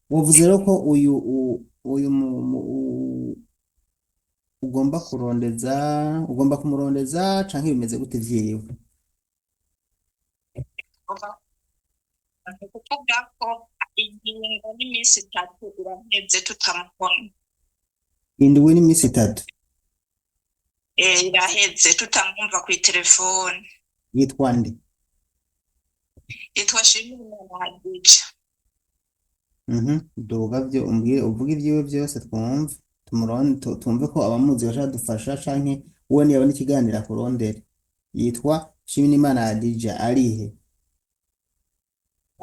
wavuze rero ko uyu ugomba kurondeza ugomba kumurondeza canke bimeze gute vyiwe ni ukuvuga ko ingingo n'iminsi itatu iraheze tutamubona. indwi n'iminsi itatu Iraheze tutamwumva kw'iterefone. yitwa nde Yitwa Shimirimana Mugisha. duga vyo uvuge ivyiwe vyose twumve tumve ko abamuzi bashaka dufasha canke uwo niyabona ikiganiro akurondere yitwa Shimirimana Hadija arihe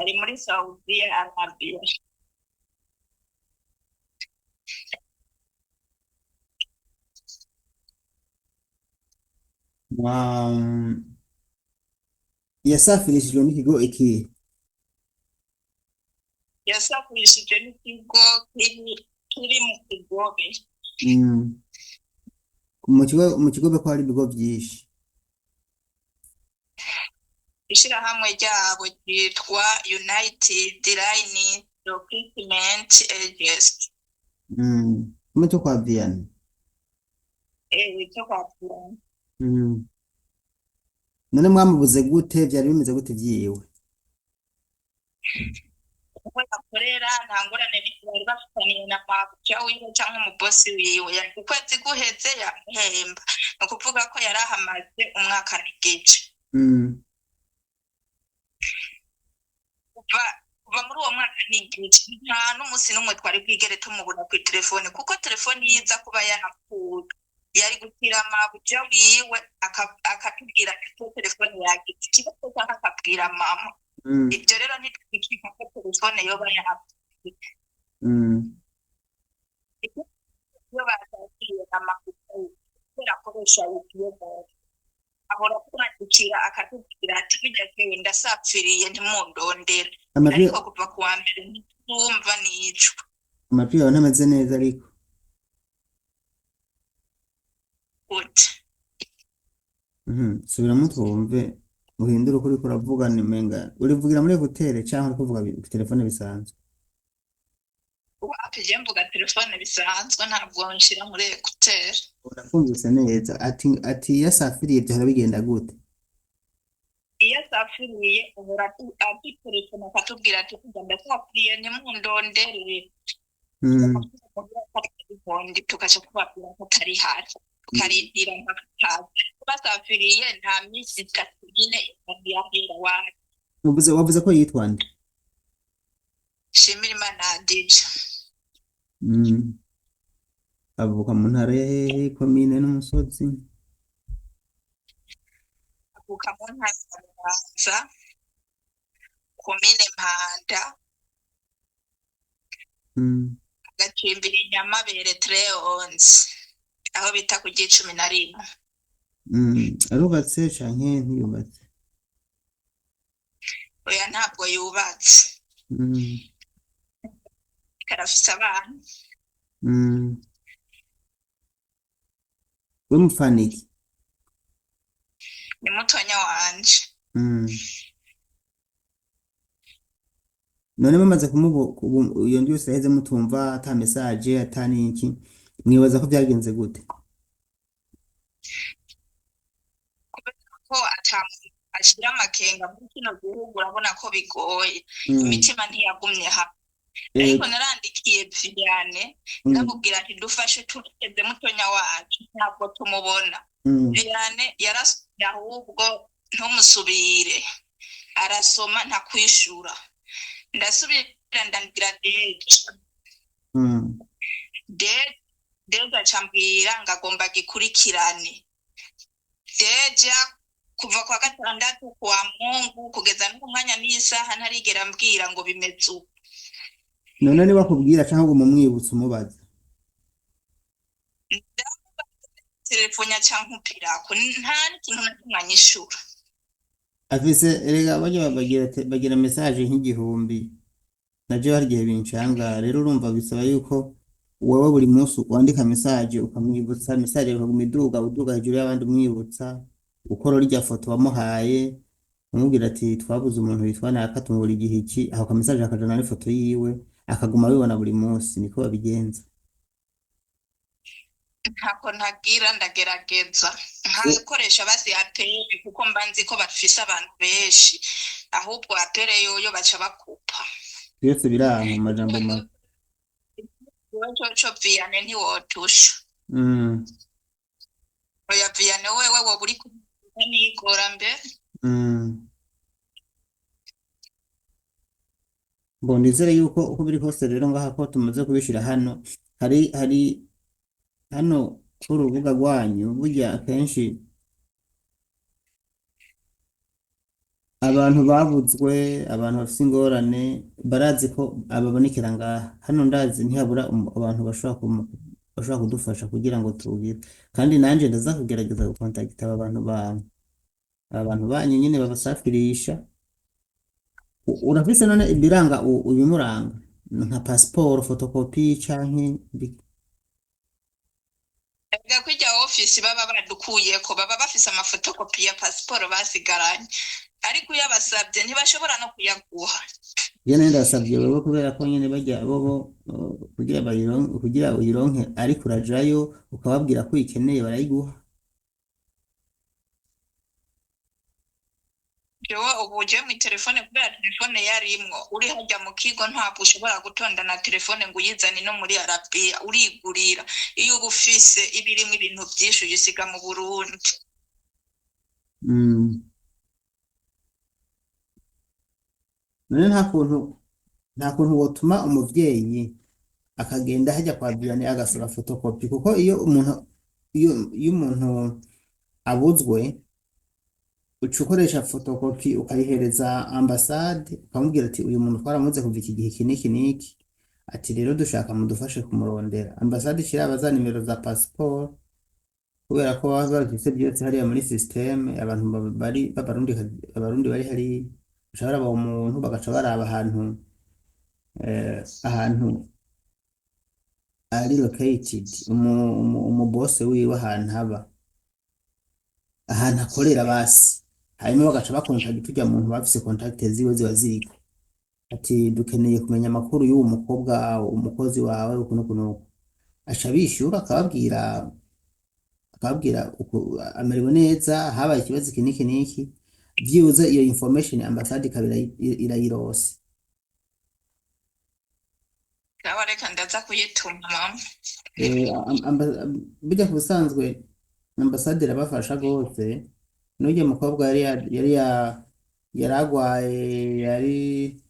Ari muri Saudi-Alabia. yasafirishijwe n'ikigo ikihe Yasafurishije n'ikigo kiri mu Kigobe. mu kigobe ko hari ibigo vyinshi Ishirahamwe ryabo ryitwa United Line Recruitment Agency. kumwe cyo kwa Vianney Cyo kwakira. none mwamubuze gute vyari bimeze gute vyiwe Uko yakorera nta ngorane bari bafitaniye na mabuja wiwe canke umubosi wiwe. Ukwezi guheze yamuhemba. Ni ukuvuga ko yari ahamaze umwaka n'igice. Kuva muri uwo mwaka n'igice nta n'umusi n'umwe twari bwigere tumubona kw'iterefone kuko telefone yiza kuba yanapfuye yari gutira mabuja wiwe akatubwira ati telefone yagize ikibazo canke akabwira mama. Ibyo rero ntitwikika ko telefone yoba yapfuye. Iyo bazagiye amakuru kubera akoresha uburyo bwose ahora twandikira akatubwira ati bijya ndasapfiriye ntimundondere ariko kuva ku wa mbere ntitumva n'icwa amajwi yawe ntameze neza ariko gute subiramo twumve uhindura uko uriko uravuga nimenga urivugira muri ekuteri canke uri kuvuga ku telefone bisanzwe wapi je mvuga telefone bisanzwe ntabwo nshira muri ekuteri urakumvise neza ati yasafiriye byara bigenda gute iyo asafiriye uhora ati telefone akatubwira ati kugira ndasafiriye ntimundondere tukaca kubabwira ko atari hari tukarindira mpaka ataza basafiriye nta minsi itatu nyine yahera wapi wavuze ko yitwa nde Shimirimana Hadija avuka mu ntara ya komine n'umusozi avuka mu ntara ya Bubanza komine Mpanda agacimbira Inyamabere Treonzi aho bita ku G11 arubatse canke ntiyubatse oya ntabwo yubatse karafise abana we mufaniki ni mutonya wanje none bamaze iyo ndi yose yaheze mutumva ata message ata niki mwibaza ko byagenze gute ko ashira amakenga muri kino gihugu urabona ko bigoye imitima ntiyagumye hamwe ariko narandikiye Vianney ndamubwira ati dufashe tureze mutonya wacu ntabwo tumubona Vianney yarasubye ahubwo ntumusubire arasoma ntakwishura ndasubira ndandira deja acambwira ngagomba gikurikirane deja kuva kwa gatandatu kwa Mungu kugeza n'umwanya n'isaha ntarigera mbwira ngo bimeze uko none niba kubwira cyangwa umumwibutsa umubaza telefone cyangwa upirako nta n'ikintu na kimwe anyishura afise erega bagira message nk'igihumbi navyo hari igihe bincanga rero urumva bisaba yuko wowe buri munsi wandika message ukamwibutsa message ukaguma uduga hejuru y'abandi umwibutsa ukora rya foto wamuhaye umubwira ati twabuze umuntu witwa naka tumubura igihe iki aho ka message akajana n'ifoto yiwe akaguma abibona buri munsi, niko babigenza. ntako ntagira ndagerageza U- nkakoresha basi aperi kuko mba nzi ko bafise abantu benshi ahubwo aperi yoyo baca bakupa byose biranka mu majambo make. wewe coco viyane ntiwotusha Mm, oya viyane wewe woba uri kumva nigora mbe mm. Ngo nizere yuko uko biri kose rero ngaha ko tumaze kubishira hano, hari hano kuri urubuga rwanyu burya akenshi abantu babuzwe, abantu bafite ingorane barazi ko ababonekera ngaha. Hano ndazi ntihabura abantu bashobora kudufasha kugira ngo tubire, kandi nanjye ndaza kugerageza gukontakita aba bantu banyu nyine babasafirisha. Urafise none ibiranga ibimuranga nka pasiporo, fotokopi canke Erega kwirya ofisi baba badukuyeko baba bafise amafotokopi ya pasiporo basigaranye ariko iyo abasabye ntibashobora no kuyaguha je nari ndasavye wewe kubera ko nyene bajya bobo kugira uyironke ariko urajayo ukababwira ko uyikeneye barayiguha. jewe ubu uje mu telefone kubera telefone yarimwo uri hajya mu kigo ntabwo ushobora gutonda na telefone ngo uyizane no muri Arabia urigurira iyo uba ufise ibirimwo ibintu byinshi uyisiga mu Burundi Mm. None nta kuntu wotuma umuvyeyi akagenda hajya kwa Vianney agasaba fotokopi, kuko iyo umuntu abuzwe uca ukoresha fotokopi ukayihereza ambasade ukamubwira ati uyu muntu twaramuze kuva iki gihe iki n'iki n'iki, ati rero dushaka mudufashe kumurondera. Ambasade ishirabaza nimero za pasiporo kubera ko baba babifise byose hariya muri systeme. Abantu bari abarundi bari hariya baca baraba umuntu bagaca baraba ahantu ari located, umubose wiwe ahantu haba, ahantu akorera basi, hanyuma bagaca bakontakita urya muntu bafise contact ziwe ziba ziriko, ati dukeneye kumenya amakuru y'uwo mukobwa umukozi wawe ukuntu ukuntu, aca bishyura akababwira uko amerewe neza, habaye ikibazo iki n'iki n'iki, byibuze iyo information ambasade ikaba irayirose. nawe reka ndaza kuyituma mama Bijya ku busanzwe ambasade irabafasha rwose. N'ujya mukobwa yaragwaye, yari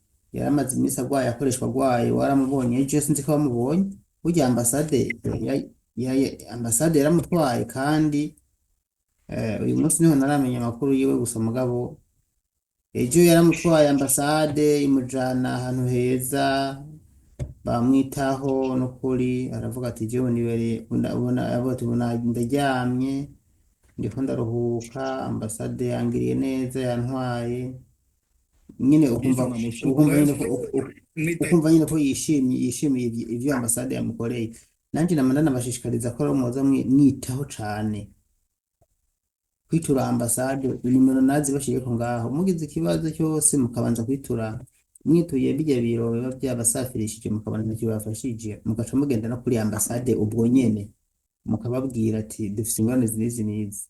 amaze iminsi agwaye, akoreshwa agwaye, waramubonye ejo sinzi ko wamubonye. Burya ambasade yaramutwaye, kandi uyu munsi niho naramenya amakuru yiwe gusa, mugabo ejo yaramutwaye ambasade imujana ahantu heza bamwitaho n'ukuri, aravuga ati jewe nibereye ubona ndaryamye ndiko ndaruhuka, ambasade yangiriye neza yantwaye nyine, ukumva nyine ko yishimiye ivyo ambasade yamukoreye. Nanje nama ndanabashishikariza ko muza mwitaho cane kwitura ambasade. Inimero nazi bashireko ngaho, mugize ikibazo cyose mukabanza kwitura, mwituye bijya biro biba byabasafirishije mukabona ntacyo bafashije, mugaca mugenda no kuri ambasade ubwo nyene mukababwira ati dufite ingorane zinizi nizi.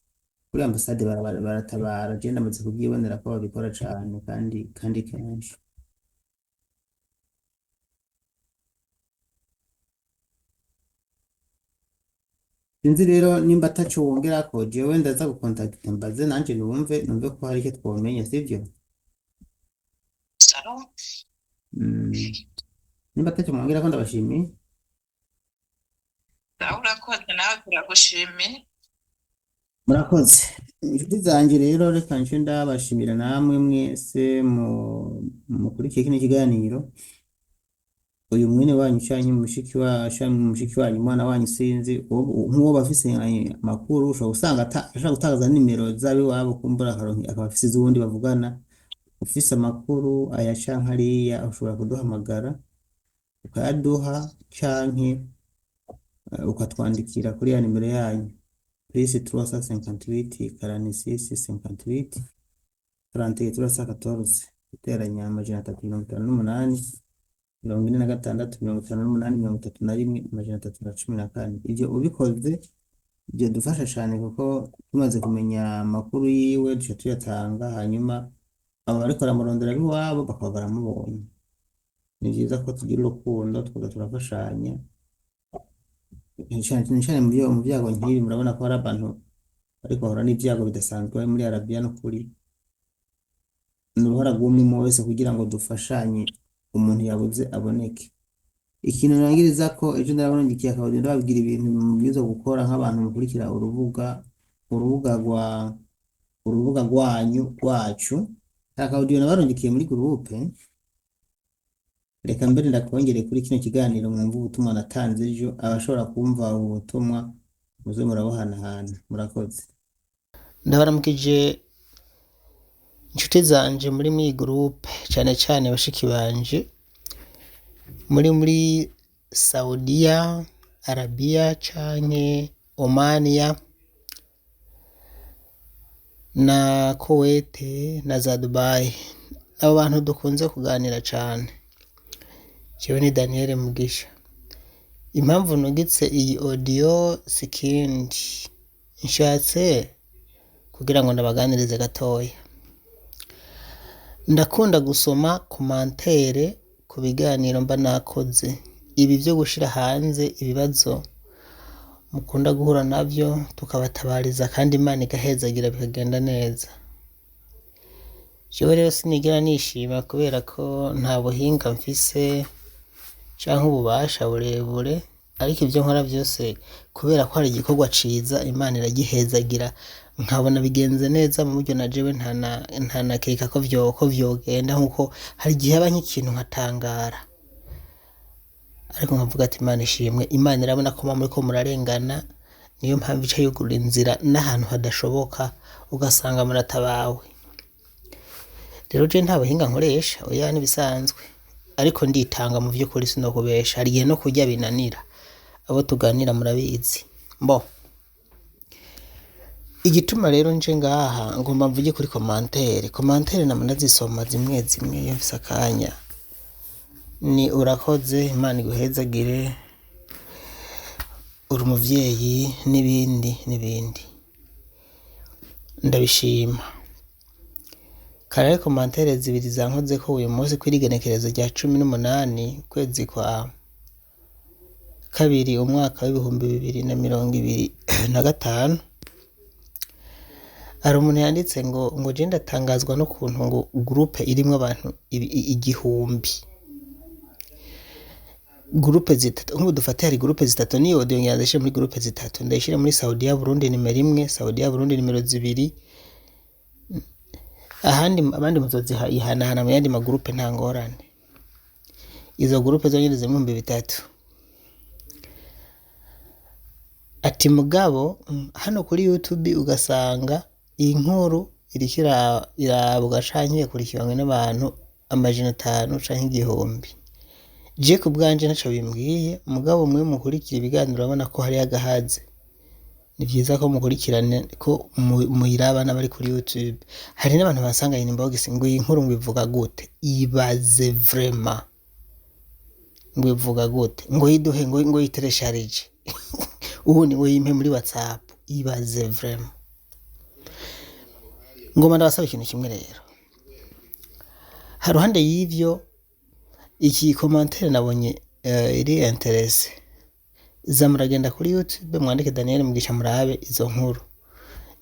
Kuri ambasade baratabara, je ndamaze kubyibonera ko babikora cane kandi kenshi. Sinzi rero nimba ataco wongerako, jewe ndaza gukontakita mbaze nanje numve ko hari icyo twomenya, sivyo? saro Mm. Nimba ataco mwongerako ndabashimiye. nawe urakoze nawe turagushimiye Murakoze inshuti zanjye, rero reka nce ndabashimira namwe mwese mukurikiye kino kiganiro. Uyu mwene wanyu canke mushiki wanyu umwana wanyu sinzi nk'uwo bafise amakuru, ushobora gusanga ashaka gutakaza nimero z'abiwabo, kumbura akaba afise iz'uwundi bavugana. Ufise amakuru aya canke hariya ushobora kuduhamagara ukayaduha, canke ukatwandikira kuri ya nimero yanyu plus 358 46 58 31 314 iteranya amajana 358 46, 58, 31, 314. Ivyo ubikoze ibyo dufasha cyane kuko tumaze kumenya amakuru yiwe duca tuyatanga, hanyuma abo bariko baramurondera ab'iwabo bakaba baramubonye. Ni byiza ko tugira urukundo tukaza turafashanya cyane mu byago nk'ibi. Murabona ko hari abantu ariko bahura n'ibyago bidasanzwe bari muri Arabiya. No kuri ni uruhara rw'umwe wese kugira ngo dufashanye umuntu yabuze aboneke. Ikintu nangiriza ko ejo ndarabonye akabagenda babwira ibintu mubwirizwa gukora nk'abantu mukurikira urubuga rwacu. Akabagenda nabarungikiye muri groupe. Reka mbere ndakongere kuri kino kiganiro mwumva ubutumwa natanze ejo, abashobora kumva ubu butumwa muze murabuhanahana. Murakoze. Ndabaramukije inshuti zanje muri groupe, cyane cyane bashiki banje muri Saudi-Alabia canke Omania na Kuwait na za Dubai. Abo bantu dukunze kuganira cyane. Jewe ni Daniel Mugisha. Impamvu nugitse iyi audio sikindi, nshatse kugira ngo ndabaganirize gatoya. Ndakunda gusoma komantere ku biganiro mba nakoze. Ibi byo gushira hanze ibibazo mukunda guhura navyo tukabatabariza, kandi Imana igahezagira bikagenda neza. Jewe rero sinigira nishima kubera ko nta buhinga mfise canke ububasha burebure, ariko ibyo nkora byose kubera ko hari igikorwa ciza Imana iragihezagira, nkabona bigenze neza mu buryo na jewe ntanakeka ko vyogenda, nkuko hari igihe aba nk'ikintu nkatangara, ariko nkavuga ati Imana ishimwe. Imana irabona ko muriko murarengana, niyo mpamvu ica yugurura inzira n'ahantu hadashoboka ugasanga muratabawe. Rero je nta buhinga nkoresha, oya nibisanzwe, ariko nditanga mu vy'ukuri sinokubesha. Hari igihe no kurya binanira, abo tuganira murabizi. Igituma rero nje ngaha ngomba mvuge kuri komantere namwe ndazisoma zimwe zimwe iyo mfise akanya. Ni urakoze, Imana iguhezagire, uri umuvyeyi n'ibindi ndabishima. Kare komantere zibiri zankoze ko uyu munsi kwirigenekerezo rya 18 kwezi kwa kabiri umwaka w'2025. Hari umuntu yanditse ngo je ndatangazwa no kuntu ngo groupe irimwe abantu igihumbi. Groupe zitatu, nk'ubu dufate hari groupe zitatu, niyo audio ngiyandeshe muri groupe zitatu, ndayishira muri Saudi Burundi nimero 1, Saudi Burundi nimero 2, abandi muzozihanahana mu yandi magroupe nta ngorane. Izo groupe zonyine zimwe 3. Ati mugabo hano kuri YouTube ugasanga iyi nkuru irikira irabuga canke kurikiranwe n'abantu 500 canke 1000. Je kubwanje naco bimbwiye, mugabo mwe mukurikira ibiganiro urabona ko hari agahaze. Ni byiza ko mukurikirane ko muyiraba n'abari kuri YouTube. Hari n'abantu basanga inbox ngo iyi nkuru ngwivuga gute, ibaze vraiment ngwivuga gute, ngo yiduhe ngo yiteresharije ubu ni we yimpe muri WhatsApp, ibaze vraiment. Ngoma ndabasaba ikintu kimwe rero, haruhande y'ivyo iki komantere nabonye iri interesse, zamuragenda kuri YouTube mwandike Daniel Mugisha murabe izo nkuru,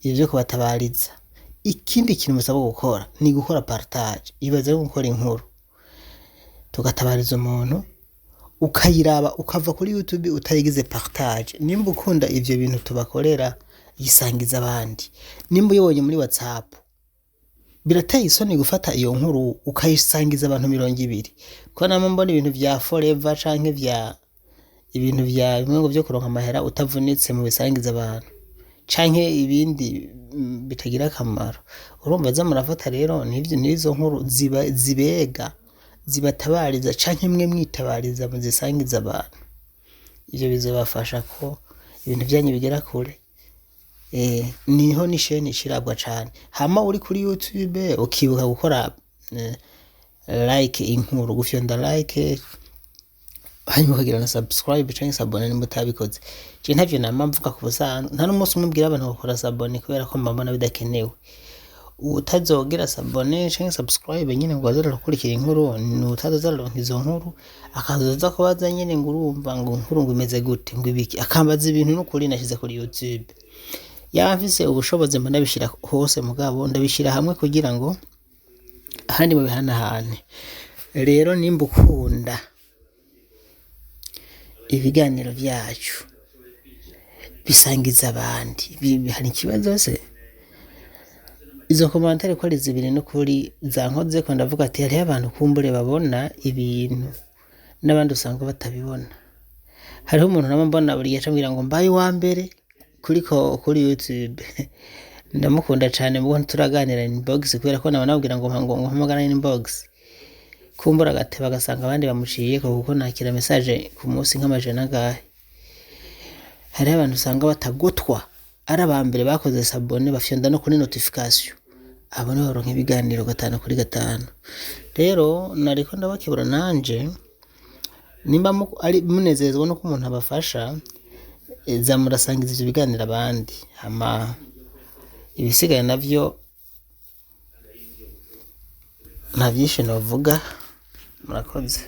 ivyo kubatabariza. Ikindi kintu musaba gukora ni gukora partage. Ibaze gukora inkuru tugatabariza umuntu ukayiraba ukava kuri YouTube utayigize partage. Nimba ukunda ivyo bintu tubakorera yisangiza abandi. Nimba uyibonye muri WhatsApp birateye isoni gufata iyo nkuru ukayisangiza abantu 200. Ko namwe mbona ibintu vya forever canke ibintu vya bimwe byo kuronka amahera utavunitse mu bisangiza abantu canke ibindi bitagira akamaro. Urumva zamurafata rero nizo nkuru zibega zibatabariza canke mwe mwitabariza mu zisangiza abantu. Ivyo bizobafasha ko ibintu byanyu bigera kure. Niho nisheni shirabwa cyane. Hama uri kuri YouTube ukibuka gukora like inkuru, gufyonda like hanyuma ukagira na subscribe canke sabone nimba utabikoze. Je ntavyo nama mvuga ku busanzwe, nta n'umunsi umwe mbwira abantu gukora sabone kubera ko mbona bidakenewe. Utazogira sabone canke subscribe nyene ngo azora gukurikira inkuru, ni utazozaronka izo nkuru akazoza kubaza nyene ngo urumva ngo inkuru ngo imeze gute ngo ibiki, akambaza ibintu n'ukuri nashize kuri YouTube. Yamfise ubushobozi mbona bishira hose mugabo ndabishira hamwe kugira ngo ahandi mu bihanahane. Rero nimba ukunda ibiganiro vyacu bisangiza abandi, hari ikibazo se? Izo komantere ko ari zibiri n'ukuri zankoze ko ndavuga ati hariho abantu kumbure babona ibintu n'abandi usanga batabibona. Hariho umuntu nama mbona buri gihe ambwira ngo mbaye wa mbere kuri YouTube. Ndamukunda cyane mugo turaganira inbox kubera ko nababwira ngo mpamagara inbox. Kumbura agateba agasanga abandi bamuciye ko kuko nakira message ku munsi nk'amajana gahe. Hariho abantu usanga batagotwa ari abambere bakoze sabone bafyonda no kuri notification, abo nibo baronka ibiganiro 5 kuri 5. Rero nariko ndabakibura nanje nimba ari munezezwa no ko umuntu abafasha, zamurasangiza ivyo biganiro abandi, hama ibisigaye navyo nta vyinshi novuga. Murakoze.